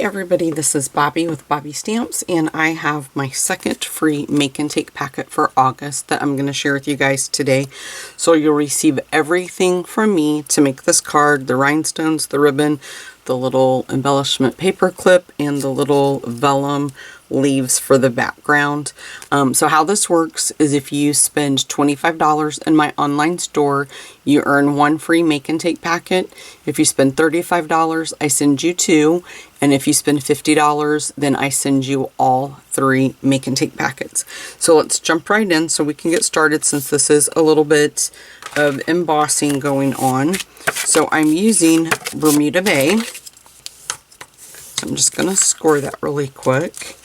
Hey everybody, this is Bobby with Bobby Stamps, and I have my second free make and take packet for August that I'm going to share with you guys today. So you'll receive everything from me to make this card: the rhinestones, the ribbon, the little embellishment paper clip, and the little vellum leaves for the background. So how this works is if you spend $25 in my online store, you earn one free make and take packet. If you spend $35, I send you two. And if you spend $50, then I send you all three make and take packets. So let's jump right in so we can get started, since this is a little bit of embossing going on. So I'm using Bermuda Bay. I'm just going to score that really quick.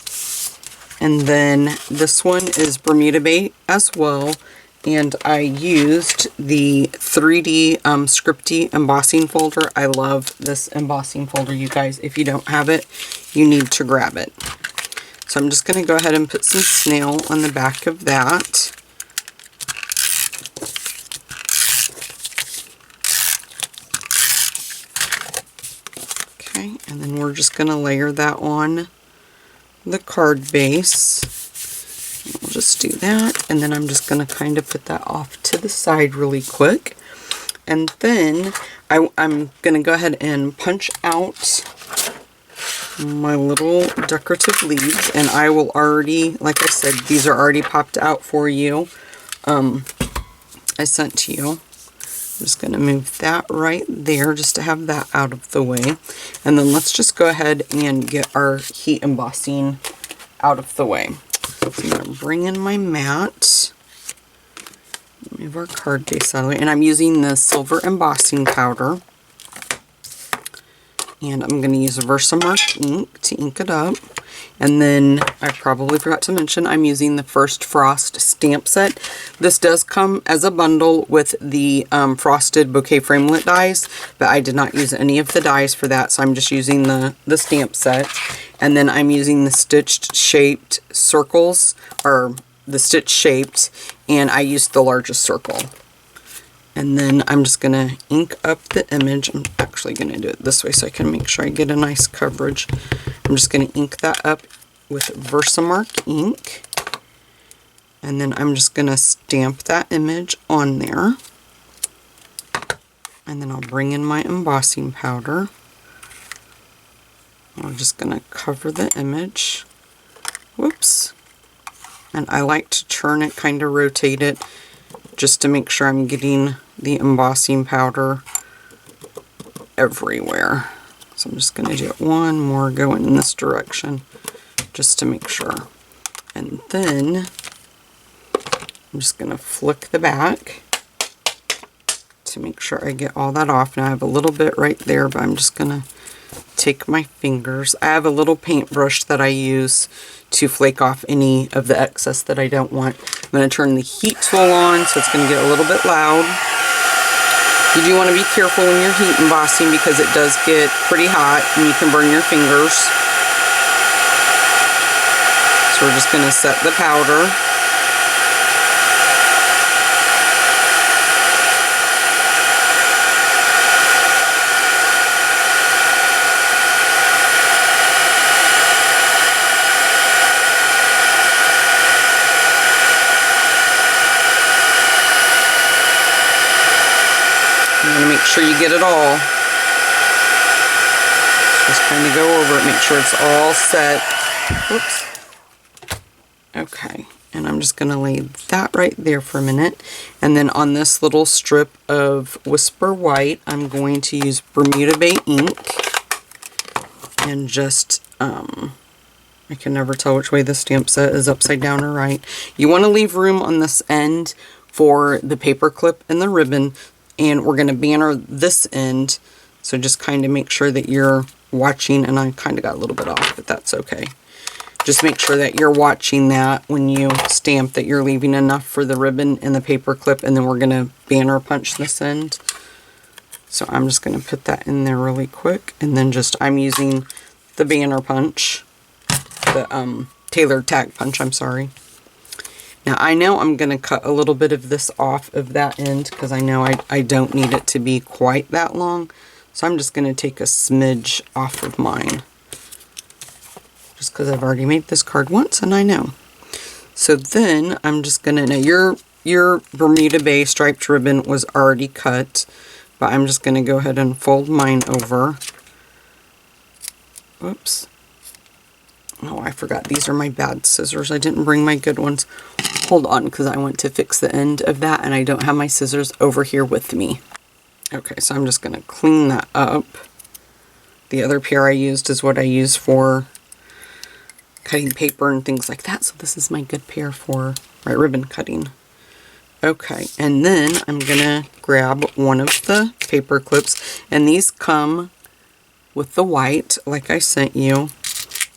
And then this one is Bermuda Bay as well. And I used the 3D Scripty embossing folder. I love this embossing folder, you guys. If you don't have it, you need to grab it. So I'm just going to go ahead and put some snail on the back of that. Okay, and then we're just going to layer that on the card base. We'll just do that, and then I'm just going to kind of put that off to the side really quick. And then I'm going to go ahead and punch out my little decorative leaves, and I will already, like I said, these are already popped out for you. I sent to you. I'm just going to move that right there just to have that out of the way. And then let's just go ahead and get our heat embossing out of the way. So I'm going to bring in my mat, move our card base out of the way, and I'm using the silver embossing powder. And I'm going to use Versamark ink to ink it up. And then I probably forgot to mention I'm using the First Frost stamp set. This does come as a bundle with the frosted bouquet framelit dies, but I did not use any of the dies for that, so I'm just using the stamp set. And then I'm using the stitched shaped circles, or the stitch shaped, and I used the largest circle. And then I'm just going to ink up the image. I'm actually going to do it this way so I can make sure I get a nice coverage. I'm just going to ink that up with Versamark ink. And then I'm just going to stamp that image on there. And then I'll bring in my embossing powder. I'm just going to cover the image. Whoops. And I like to turn it, kind of rotate it, just to make sure I'm getting the embossing powder everywhere. So I'm just going to do one more going in this direction just to make sure. And then I'm just going to flick the back to make sure I get all that off. Now I have a little bit right there, but I'm just going to take my fingers. I have a little paintbrush that I use to flake off any of the excess that I don't want. I'm going to turn the heat tool on, so it's going to get a little bit loud. You do want to be careful when you're heat embossing because it does get pretty hot and you can burn your fingers. So we're just going to set the powder. Make sure you get it all. Just kind of go over it, make sure it's all set. Whoops. Okay, and I'm just going to lay that right there for a minute. And then on this little strip of Whisper White, I'm going to use Bermuda Bay ink. And just, I can never tell which way the stamp set is, upside down or right. You want to leave room on this end for the paper clip and the ribbon. And we're going to banner this end, so just kind of make sure that you're watching, and I kind of got a little bit off, but that's okay. Just make sure that you're watching that when you stamp, that you're leaving enough for the ribbon and the paper clip, and then we're going to banner punch this end. So I'm just going to put that in there really quick, and then just, I'm using the banner punch, the tailored tag punch, I'm sorry. Now I know I'm going to cut a little bit of this off of that end because I know I don't need it to be quite that long. So I'm just going to take a smidge off of mine. just because I've already made this card once and I know. So then I'm just gonna, now your Bermuda Bay striped ribbon was already cut, but I'm just gonna go ahead and fold mine over. Oops. Oh, I forgot. These are my bad scissors. I didn't bring my good ones. Hold on, because I went to fix the end of that and I don't have my scissors over here with me. Okay, so I'm just going to clean that up. The other pair I used is what I use for cutting paper and things like that. So this is my good pair for my ribbon cutting. Okay, and then I'm going to grab one of the paper clips, and these come with the white, like I sent you,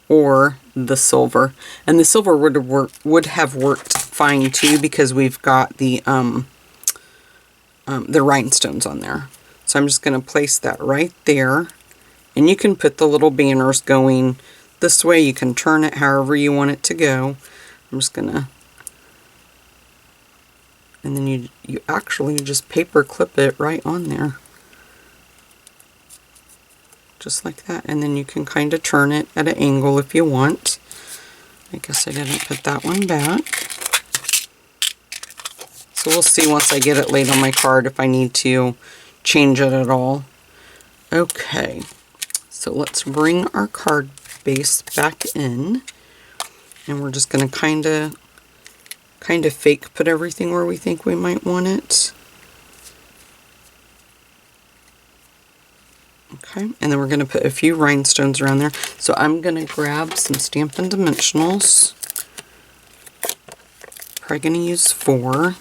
or the silver. And the silver would have worked fine too, because we've got the rhinestones on there. So I'm just going to place that right there, and you can put the little banners going this way. You can turn it however you want it to go. I'm just going to, and then you actually just paper clip it right on there. Just like that, and then you can kind of turn it at an angle if you want. I guess I didn't put that one back. So we'll see once I get it laid on my card if I need to change it at all. Okay, so let's bring our card base back in, and we're just going to kind of fake put everything where we think we might want it. Okay, and then we're going to put a few rhinestones around there. So I'm going to grab some Stampin' Dimensionals. Probably going to use 4.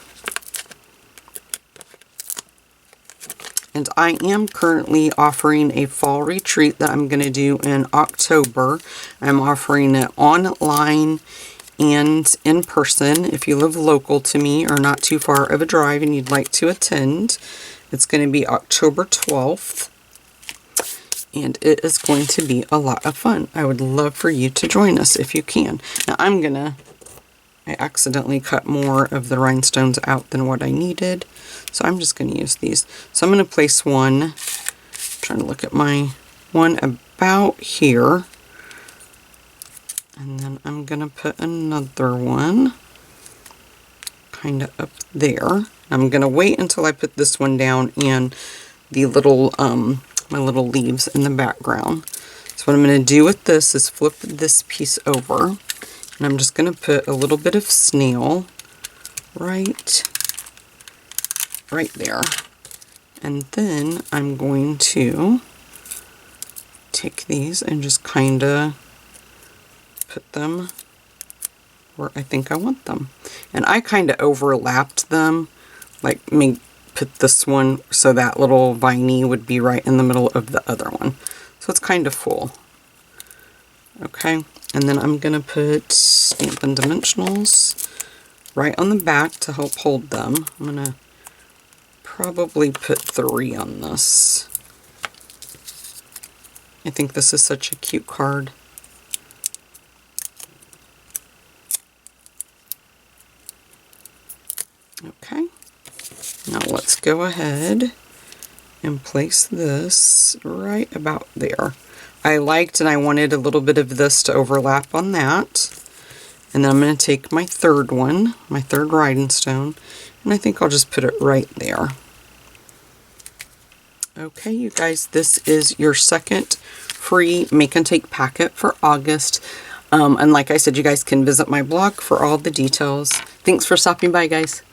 And I am currently offering a fall retreat that I'm going to do in October. I'm offering it online and in person. If you live local to me or not too far of a drive and you'd like to attend, it's going to be October 12th. And it is going to be a lot of fun. I would love for you to join us if you can. Now I accidentally cut more of the rhinestones out than what I needed. So I'm just going to use these. So I'm going to place one, I'm trying to look at my one about here. And then I'm going to put another one kind of up there. I'm going to wait until I put this one down and the little, my little leaves in the background. So what I'm going to do with this is flip this piece over, and I'm just going to put a little bit of snail right there. And then I'm going to take these and just kind of put them where I think I want them. And I kind of overlapped them, like put this one so that little viney would be right in the middle of the other one. So it's kind of full. Okay, and then I'm going to put Stampin' Dimensionals right on the back to help hold them. I'm going to probably put 3 on this. I think this is such a cute card. Okay. Now let's go ahead and place this right about there. I liked and I wanted a little bit of this to overlap on that. And then I'm going to take my third one, my third rhinestone, and I think I'll just put it right there. Okay, you guys, this is your second free Make and Take packet for August. And like I said, you guys can visit my blog for all the details. Thanks for stopping by, guys.